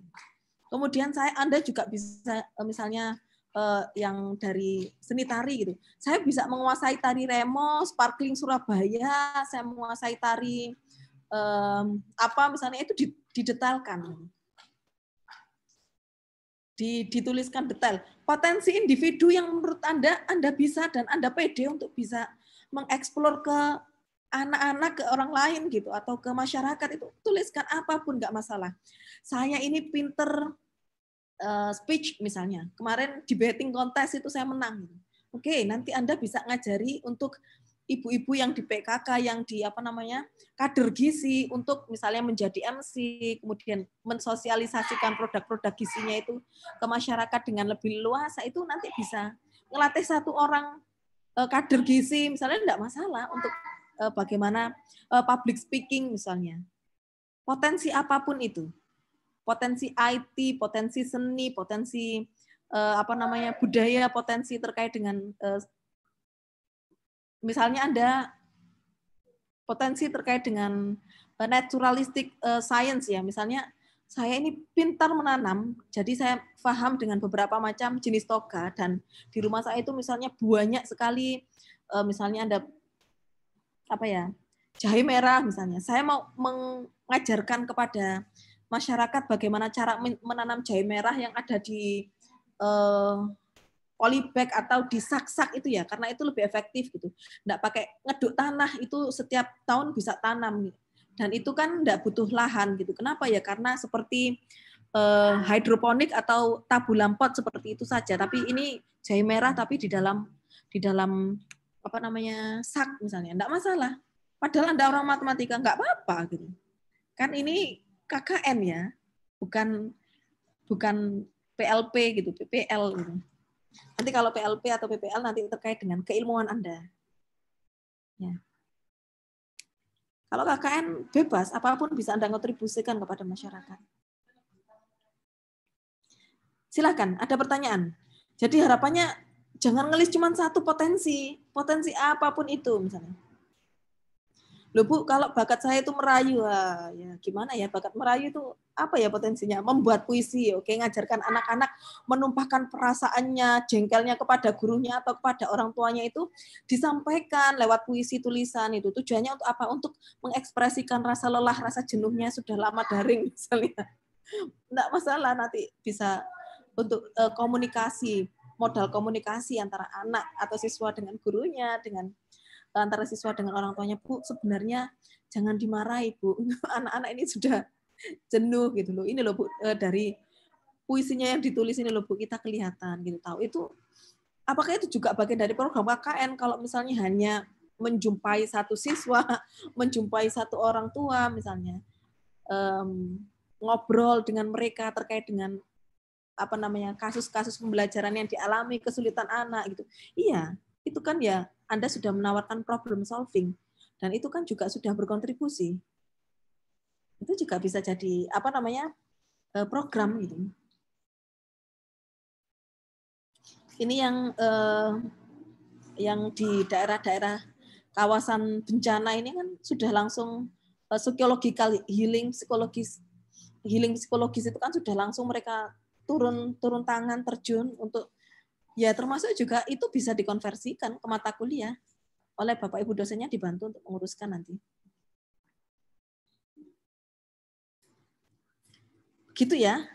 Kemudian Anda juga bisa misalnya yang dari seni tari gitu. Saya bisa menguasai tari remo, sparkling Surabaya, saya menguasai tari misalnya, itu didetailkan. Dituliskan detail. Potensi individu yang menurut Anda bisa dan Anda pede untuk bisa mengeksplor ke anak-anak, ke orang lain gitu, atau ke masyarakat, itu tuliskan apapun, nggak masalah. Saya ini pinter speech misalnya. Kemarin di debating kontes itu saya menang. Oke, nanti Anda bisa ngajari untuk ibu-ibu yang di PKK, yang di kader gizi, untuk misalnya menjadi MC, kemudian mensosialisasikan produk-produk gizinya itu ke masyarakat dengan lebih luas. Itu nanti bisa ngelatih satu orang kader gizi misalnya, enggak masalah, untuk bagaimana public speaking misalnya. Potensi apapun itu. Potensi IT, potensi seni, potensi budaya, potensi terkait dengan misalnya Anda potensi terkait dengan naturalistic science ya, misalnya saya ini pintar menanam, jadi saya paham dengan beberapa macam jenis toga, dan di rumah saya itu misalnya banyak sekali, misalnya Anda jahe merah misalnya. Saya mau mengajarkan kepada masyarakat bagaimana cara menanam jahe merah yang ada di polybag atau di sak-sak itu ya, karena itu lebih efektif gitu. Nggak pakai ngeduk tanah, itu setiap tahun bisa tanam. Dan itu kan nggak butuh lahan gitu. Kenapa ya? Karena seperti hidroponik atau tabulam pot seperti itu saja. Tapi ini jahe merah tapi di dalam di dalam apa namanya sak misalnya, enggak masalah. Padahal Anda orang matematika, enggak apa-apa gitu. Kan ini KKN ya, bukan PLP gitu, PPL gitu. Nanti kalau PLP atau PPL nanti terkait dengan keilmuan Anda. Ya. Kalau KKN bebas, apapun bisa Anda kontribusikan kepada masyarakat. Silakan, ada pertanyaan. Jadi harapannya jangan ngelis cuma satu potensi apapun itu misalnya. Loh Bu, kalau bakat saya itu merayu, ya gimana ya, bakat merayu itu apa ya potensinya? Membuat puisi, oke, ngajarkan anak-anak menumpahkan perasaannya, jengkelnya kepada gurunya atau kepada orang tuanya itu disampaikan lewat puisi tulisan itu. Tujuannya untuk apa? Untuk mengekspresikan rasa lelah, rasa jenuhnya sudah lama daring misalnya. Enggak masalah, nanti bisa untuk komunikasi, modal komunikasi antara anak atau siswa dengan gurunya, dengan antara siswa dengan orang tuanya. Bu, sebenarnya jangan dimarahi Bu, anak-anak ini sudah jenuh gitu loh. Ini loh Bu, dari puisinya yang ditulis ini loh Bu, kita kelihatan gitu tahu. Itu apakah itu juga bagian dari program KKN? Kalau misalnya hanya menjumpai satu siswa, menjumpai satu orang tua misalnya, ngobrol dengan mereka terkait dengan apa namanya kasus-kasus pembelajaran yang dialami, kesulitan anak gitu. Iya, itu kan ya Anda sudah menawarkan problem solving dan itu kan juga sudah berkontribusi. Itu juga bisa jadi apa namanya program gitu. Ini yang di daerah-daerah kawasan bencana ini kan sudah langsung psychological healing psikologis itu kan sudah langsung mereka turun tangan terjun untuk ya termasuk juga itu bisa dikonversikan ke mata kuliah oleh Bapak Ibu dosennya, dibantu untuk menguruskan nanti. Gitu ya.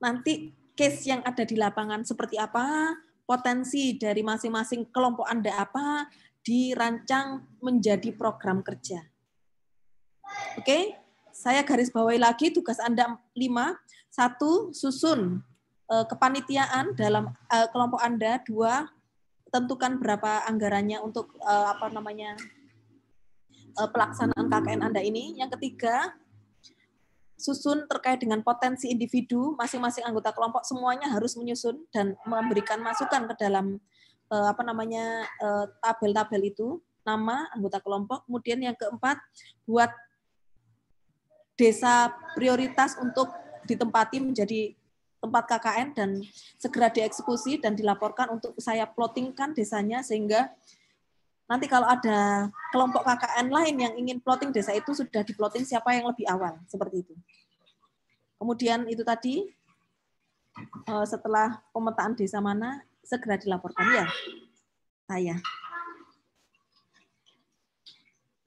Nanti case yang ada di lapangan seperti apa, potensi dari masing-masing kelompok Anda apa, dirancang menjadi program kerja. Oke, saya garis bawahi lagi tugas Anda 5. 1, susun kepanitiaan dalam kelompok Anda. 2, tentukan berapa anggarannya untuk pelaksanaan KKN Anda ini. Yang 3, susun terkait dengan potensi individu, masing-masing anggota kelompok semuanya harus menyusun dan memberikan masukan ke dalam tabel-tabel itu, nama anggota kelompok. Kemudian yang 4, buat desa prioritas untuk ditempati menjadi tempat KKN dan segera dieksekusi dan dilaporkan untuk saya plottingkan desanya, sehingga nanti kalau ada kelompok KKN lain yang ingin plotting desa itu sudah diplotting siapa yang lebih awal, seperti itu. Kemudian itu tadi setelah pemetaan desa mana segera dilaporkan ya saya.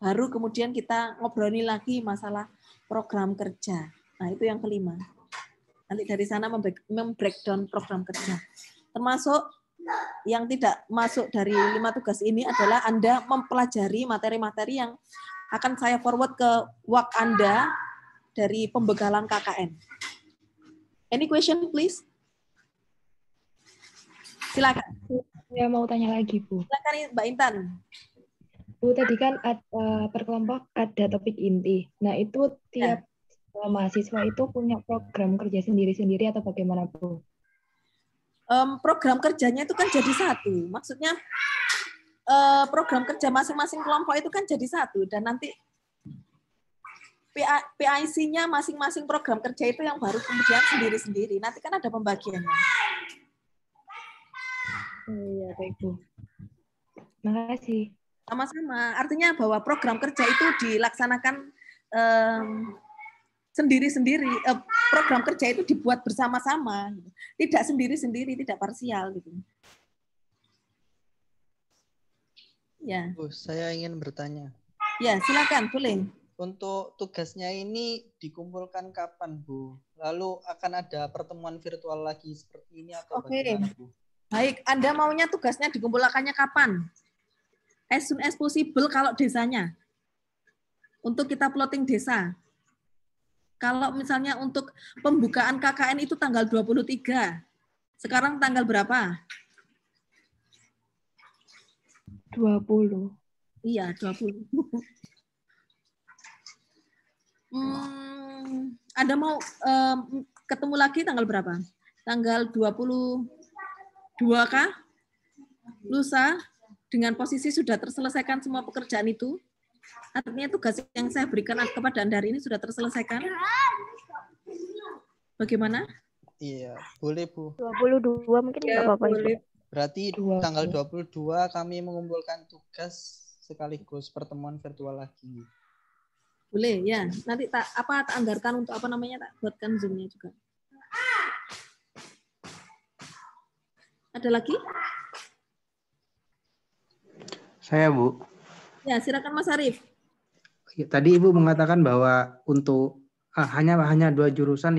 Baru kemudian kita ngobrolin lagi masalah program kerja. Nah, itu yang 5. Nanti dari sana membreakdown program kerja. Termasuk yang tidak masuk dari 5 tugas ini adalah Anda mempelajari materi-materi yang akan saya forward ke WhatsApp Anda dari pembegalan KKN. Any question, please? Silakan. Saya mau tanya lagi, Bu. Silakan Mbak Intan. Bu, tadi kan per kelompok ada topik inti. Nah, itu tiap mahasiswa itu punya program kerja sendiri-sendiri atau bagaimana, Bu? Program kerjanya itu kan jadi satu. Maksudnya program kerja masing-masing kelompok itu kan jadi satu. Dan nanti PIC-nya masing-masing program kerja itu yang baru kemudian sendiri-sendiri. Nanti kan ada pembagiannya. Oh iya, baik, Bu. Makasih. Sama-sama. Artinya bahwa program kerja itu dilaksanakan sendiri-sendiri, program kerja itu dibuat bersama-sama, gitu. Tidak sendiri-sendiri, tidak parsial gitu. Ya. Bu, saya ingin bertanya. Ya, silakan, boleh. Untuk tugasnya ini dikumpulkan kapan, Bu? Lalu akan ada pertemuan virtual lagi seperti ini atau bagaimana, Bu? Baik, Anda maunya tugasnya dikumpulkannya kapan? As soon as possible kalau desanya. Untuk kita plotting desa. Kalau misalnya untuk pembukaan KKN itu tanggal 23. Sekarang tanggal berapa? 20. Iya, 20. Anda mau ketemu lagi tanggal berapa? Tanggal 22 kah? Lusa, dengan posisi sudah terselesaikan semua pekerjaan itu? Artinya tugas yang saya berikan kepada Anda hari ini sudah terselesaikan? Bagaimana? Iya, boleh Bu. 22 mungkin nggak apa-apa. Ibu. Berarti tanggal 22 kami mengumpulkan tugas sekaligus pertemuan virtual lagi. Boleh ya. Nanti tak anggarkan untuk tak buatkan Zoom-nya juga. Ada lagi? Saya, Bu. Ya, silakan Mas Arief. Tadi Ibu mengatakan bahwa untuk hanya 2 jurusan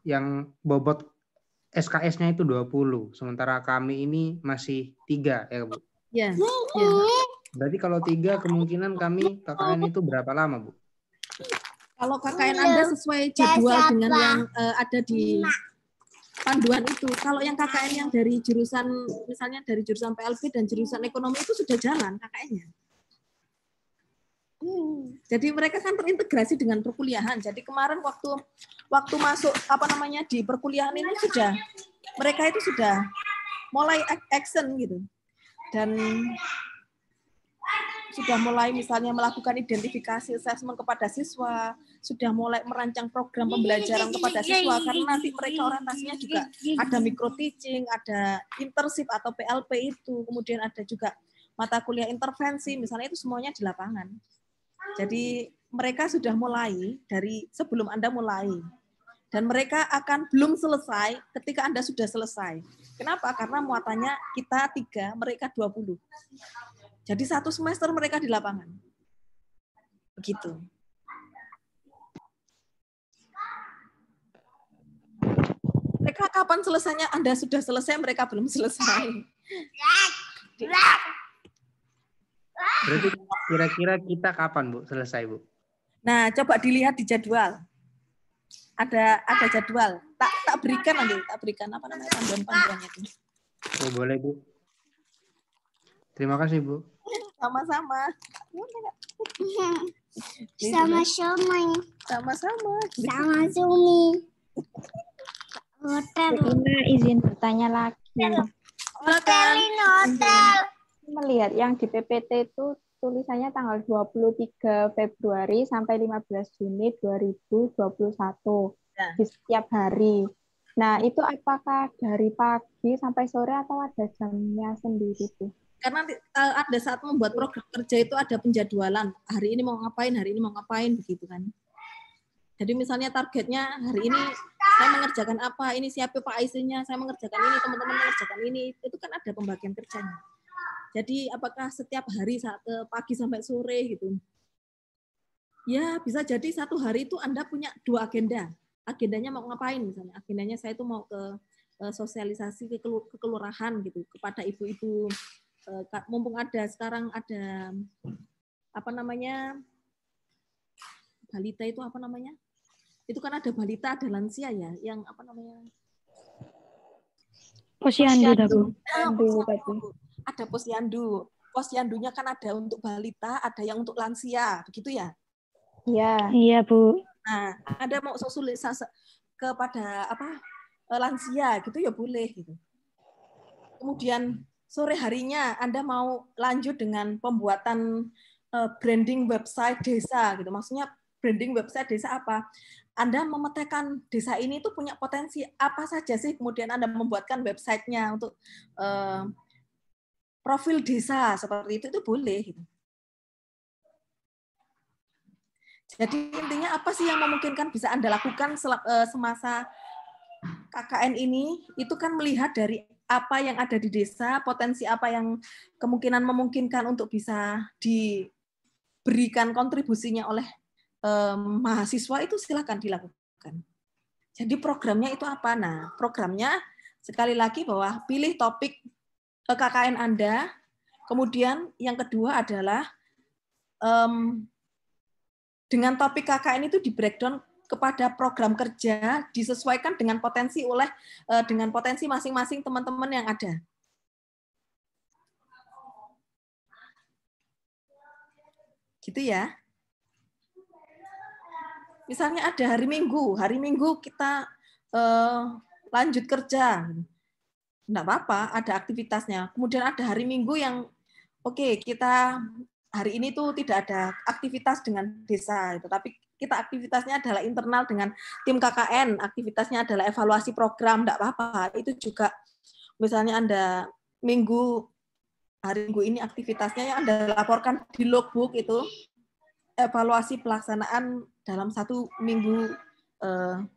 yang bobot SKS-nya itu 20, sementara kami ini masih 3 ya, Bu? Ya. Berarti kalau 3 kemungkinan kami KKN itu berapa lama, Bu? Kalau KKN Anda sesuai jadwal dengan yang ada di panduan itu. Kalau yang KKN yang dari jurusan, misalnya dari jurusan PLB dan jurusan ekonomi itu sudah jalan KKN-nya. Jadi mereka kan terintegrasi dengan perkuliahan. Jadi kemarin waktu masuk di perkuliahan ini mereka itu sudah mulai action gitu. Dan sudah mulai misalnya melakukan identifikasi assessment kepada siswa, sudah mulai merancang program pembelajaran kepada siswa, karena nanti mereka orientasinya juga ada micro teaching, ada internship atau PLP itu, kemudian ada juga mata kuliah intervensi, misalnya itu semuanya di lapangan. Jadi mereka sudah mulai dari sebelum Anda mulai. Dan mereka akan belum selesai ketika Anda sudah selesai. Kenapa? Karena muatannya kita 3, mereka 20. Jadi 1 semester mereka di lapangan. Begitu. Mereka kapan selesainya? Anda sudah selesai, mereka belum selesai. Berarti kira-kira kita kapan, Bu, selesai, Bu? Nah, coba dilihat di jadwal. Ada jadwal. Tak berikan nanti, panduan-panduannya itu. Oh, boleh, Bu. Terima kasih, Bu. Sama-sama. Sama-sama. Sama-sama. Sama Zumi. Ina izin bertanya lagi. Hotel. Melihat yang di PPT itu tulisannya tanggal 23 Februari sampai 15 Juni 2021 di setiap hari. Nah, itu apakah dari pagi sampai sore atau ada jamnya sendiri tuh? Karena ada saat membuat program kerja itu ada penjadwalan. Hari ini mau ngapain, begitu kan. Jadi misalnya targetnya hari ini saya mengerjakan apa, ini siapa Pak IC-nya, saya mengerjakan ini, teman-teman mengerjakan ini, itu kan ada pembagian kerjanya. Jadi apakah setiap hari pagi sampai sore gitu? Ya bisa jadi satu hari itu Anda punya 2 agenda. Agendanya mau ngapain misalnya? Agendanya saya itu mau ke sosialisasi ke kelurahan gitu kepada ibu-ibu. Mumpung sekarang ada balita itu itu kan ada balita, ada lansia ya, yang Posyandu. Ada posyandu. Posyandunya kan ada untuk balita, ada yang untuk lansia, begitu ya? Iya. Iya, Bu. Nah, Anda mau sosialisasi kepada lansia gitu ya boleh gitu. Kemudian sore harinya Anda mau lanjut dengan pembuatan branding website desa gitu. Maksudnya branding website desa apa? Anda memetakan desa ini itu punya potensi apa saja sih, kemudian Anda membuatkan websitenya untuk profil desa seperti itu boleh. Gitu. Jadi intinya apa sih yang memungkinkan bisa Anda lakukan semasa KKN ini? Itu kan melihat dari apa yang ada di desa, potensi apa yang kemungkinan memungkinkan untuk bisa diberikan kontribusinya oleh mahasiswa itu silakan dilakukan. Jadi programnya itu apa? Nah, programnya sekali lagi bahwa pilih topik KKN Anda, kemudian yang kedua adalah dengan topik KKN itu di breakdown kepada program kerja disesuaikan dengan potensi masing-masing teman-teman yang ada. Gitu ya. Misalnya ada hari Minggu kita lanjut kerja. Enggak apa-apa, ada aktivitasnya. Kemudian ada hari Minggu yang oke, kita hari ini tuh tidak ada aktivitas dengan desa, tapi kita aktivitasnya adalah internal dengan tim KKN, aktivitasnya adalah evaluasi program, enggak apa-apa. Itu juga misalnya Anda hari Minggu ini aktivitasnya yang Anda laporkan di logbook itu evaluasi pelaksanaan dalam 1 minggu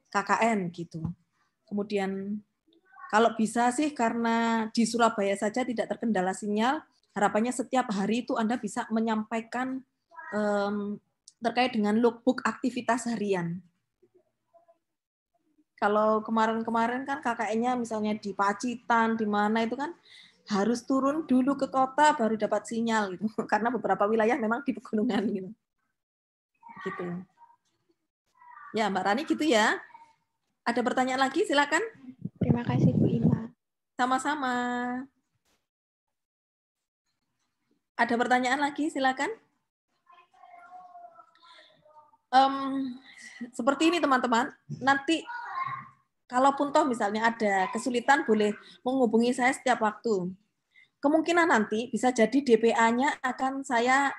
KKN gitu. Kemudian kalau bisa sih karena di Surabaya saja tidak terkendala sinyal, harapannya setiap hari itu Anda bisa menyampaikan terkait dengan logbook aktivitas harian. Kalau kemarin-kemarin kan KKN-nya misalnya di Pacitan, di mana itu kan harus turun dulu ke kota baru dapat sinyal gitu. Karena beberapa wilayah memang di pegunungan gitu. Gitu. Ya, Mbak Rani gitu ya. Ada pertanyaan lagi? Silakan. Terima kasih Bu Ima. Sama-sama. Ada pertanyaan lagi? Silakan. Seperti ini teman-teman. Nanti kalaupun toh misalnya ada kesulitan boleh menghubungi saya setiap waktu. Kemungkinan nanti bisa jadi DPA-nya akan saya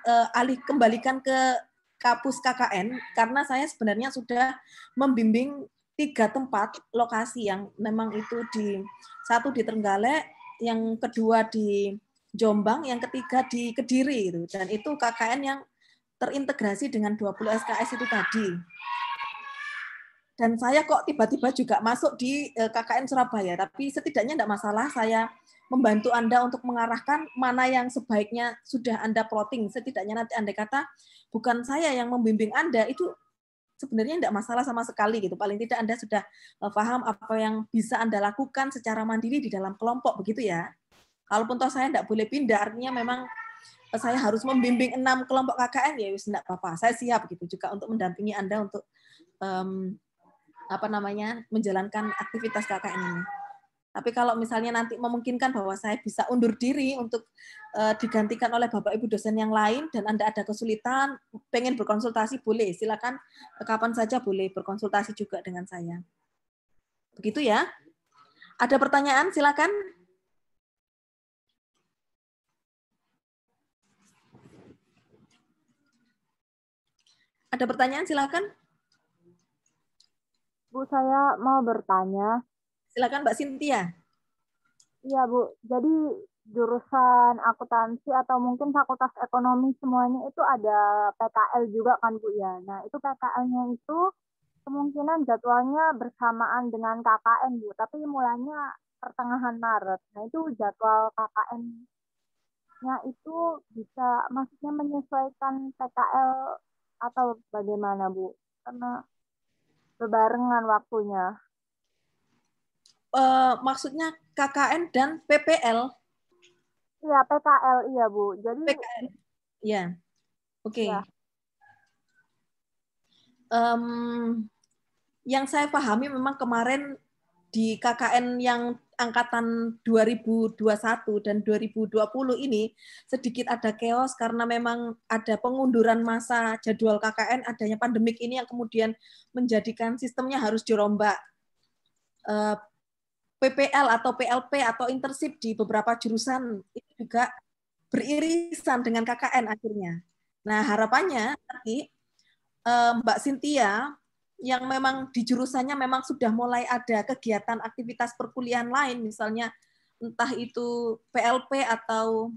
kembalikan ke Kapus KKN karena saya sebenarnya sudah membimbing 3 tempat lokasi yang memang itu satu di Trenggalek, yang kedua di Jombang, yang ketiga di Kediri gitu. Dan itu KKN yang terintegrasi dengan 20 SKS itu tadi. Dan saya kok tiba-tiba juga masuk di KKN Surabaya, tapi setidaknya tidak masalah saya membantu Anda untuk mengarahkan mana yang sebaiknya sudah Anda plotting. Setidaknya nanti Anda kata, bukan saya yang membimbing Anda, itu sebenarnya tidak masalah sama sekali gitu. Paling tidak Anda sudah paham apa yang bisa Anda lakukan secara mandiri di dalam kelompok, begitu ya. Kalaupun toh saya tidak boleh pindah, artinya memang saya harus membimbing 6 kelompok KKN, ya wis tidak apa-apa. Saya siap gitu juga untuk mendampingi Anda untuk menjalankan aktivitas KKN ini. Tapi kalau misalnya nanti memungkinkan bahwa saya bisa undur diri untuk digantikan oleh Bapak Ibu dosen yang lain dan Anda ada kesulitan, pengen berkonsultasi, boleh. Silakan kapan saja boleh berkonsultasi juga dengan saya. Begitu ya. Ada pertanyaan? Silakan. Ada pertanyaan? Silakan. Bu, saya mau bertanya. Silakan Mbak Cynthia. Iya Bu, jadi jurusan akuntansi atau mungkin fakultas ekonomi semuanya itu ada PKL juga kan Bu ya. Nah itu PKL-nya itu kemungkinan jadwalnya bersamaan dengan KKN Bu, tapi mulainya pertengahan Maret. Nah itu jadwal KKN-nya itu bisa maksudnya menyesuaikan PKL atau bagaimana Bu? Karena berbarengan waktunya. Maksudnya KKN dan PPL? Iya, PKL, iya Bu. Jadi PKL. Ya. Oke. Ya. Yang saya pahami memang kemarin di KKN yang angkatan 2021 dan 2020 ini sedikit ada chaos karena memang ada pengunduran masa jadwal KKN, adanya pandemik ini yang kemudian menjadikan sistemnya harus dirombak. PPL atau PLP atau internship di beberapa jurusan itu juga beririsan dengan KKN akhirnya. Nah, harapannya nanti Mbak Cynthia yang memang di jurusannya memang sudah mulai ada kegiatan aktivitas perkuliahan lain, misalnya entah itu PLP atau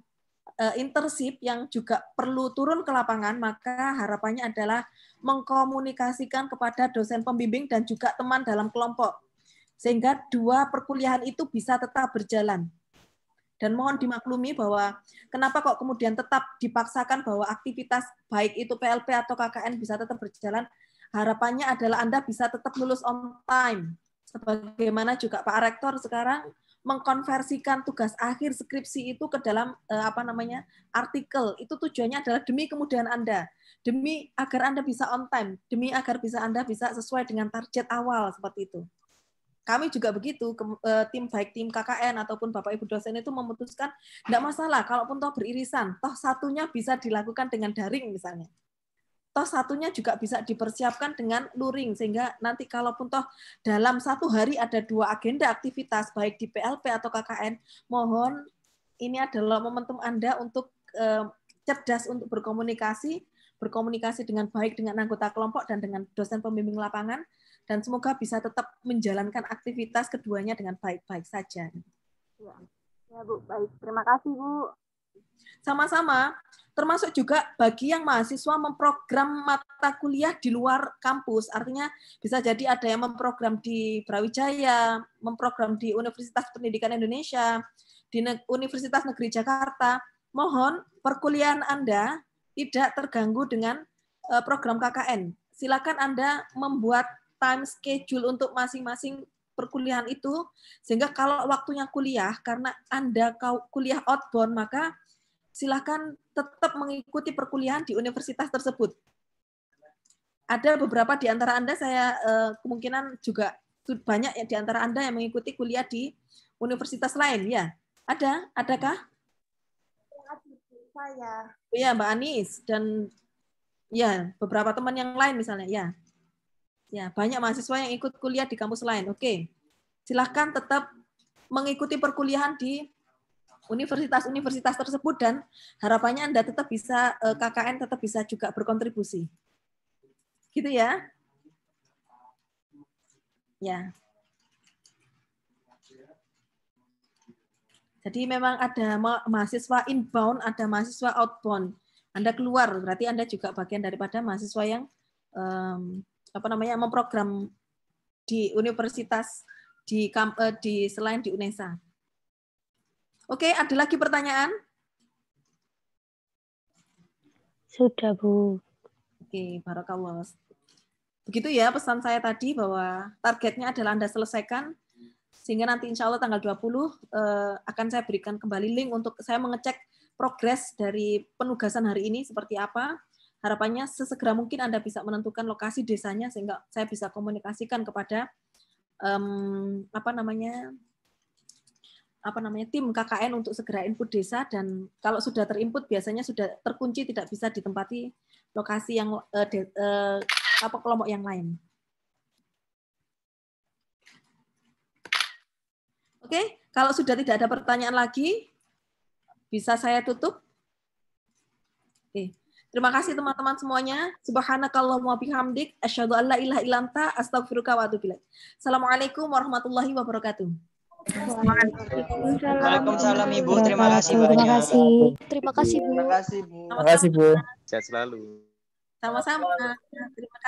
internship yang juga perlu turun ke lapangan, maka harapannya adalah mengkomunikasikan kepada dosen pembimbing dan juga teman dalam kelompok, sehingga 2 perkuliahan itu bisa tetap berjalan. Dan mohon dimaklumi bahwa kenapa kok kemudian tetap dipaksakan bahwa aktivitas baik itu PLP atau KKN bisa tetap berjalan, harapannya adalah Anda bisa tetap lulus on time. Sebagaimana juga Pak Rektor sekarang mengkonversikan tugas akhir skripsi itu ke dalam artikel. Itu tujuannya adalah demi kemudahan Anda, demi agar Anda bisa on time, demi agar bisa Anda bisa sesuai dengan target awal seperti itu. kami juga begitu, baik tim KKN ataupun Bapak Ibu dosen itu memutuskan tidak masalah, kalaupun toh beririsan, toh satunya bisa dilakukan dengan daring misalnya. Toh satunya juga bisa dipersiapkan dengan luring, sehingga nanti kalaupun toh dalam satu hari ada 2 agenda aktivitas, baik di PLP atau KKN, mohon ini adalah momentum Anda untuk cerdas untuk berkomunikasi dengan baik dengan anggota kelompok dan dengan dosen pembimbing lapangan, dan semoga bisa tetap menjalankan aktivitas keduanya dengan baik-baik saja. Ya Bu, baik. Terima kasih Bu. Sama-sama, termasuk juga bagi yang mahasiswa memprogram mata kuliah di luar kampus, artinya bisa jadi ada yang memprogram di Brawijaya, memprogram di Universitas Pendidikan Indonesia, di Universitas Negeri Jakarta. Mohon perkuliahan Anda tidak terganggu dengan program KKN. Silakan Anda membuat time schedule untuk masing-masing perkuliahan itu, sehingga kalau waktunya kuliah, karena Anda kuliah outbound, maka silakan tetap mengikuti perkuliahan di universitas tersebut. Ada beberapa di antara Anda, saya kemungkinan juga banyak di antara Anda yang mengikuti kuliah di universitas lain, ya? Adakah? Saya. Iya, Mbak Anis, dan ya beberapa teman yang lain misalnya, ya. Ya, banyak mahasiswa yang ikut kuliah di kampus lain. Oke. Silahkan tetap mengikuti perkuliahan di universitas-universitas tersebut, dan harapannya Anda tetap bisa, KKN tetap bisa juga berkontribusi. Gitu ya. Ya. Jadi memang ada mahasiswa inbound, ada mahasiswa outbound. Anda keluar, berarti Anda juga bagian daripada mahasiswa yang memprogram di universitas di selain di UNESA. Oke, ada lagi pertanyaan? Sudah, Bu. Oke, barakallah. Begitu ya pesan saya tadi, bahwa targetnya adalah Anda selesaikan, sehingga nanti insya Allah tanggal 20 akan saya berikan kembali link untuk saya mengecek progres dari penugasan hari ini seperti apa. Harapannya sesegera mungkin Anda bisa menentukan lokasi desanya, sehingga saya bisa komunikasikan kepada tim KKN untuk segera input desa, dan kalau sudah terinput biasanya sudah terkunci, tidak bisa ditempati lokasi yang kelompok yang lain. Oke, kalau sudah tidak ada pertanyaan lagi, bisa saya tutup. Oke. Terima kasih teman-teman semuanya. Subhanakallahumma bihamdik, asyhadu an la ilaha illa anta, astaghfiruka wa atubu ilaik. Assalamualaikum warahmatullahi wabarakatuh. Waalaikumsalam Ibu. Terima kasih banyak. Terima kasih Bu. Terima kasih Bu. Sehat selalu. Sama-sama. Terima kasih.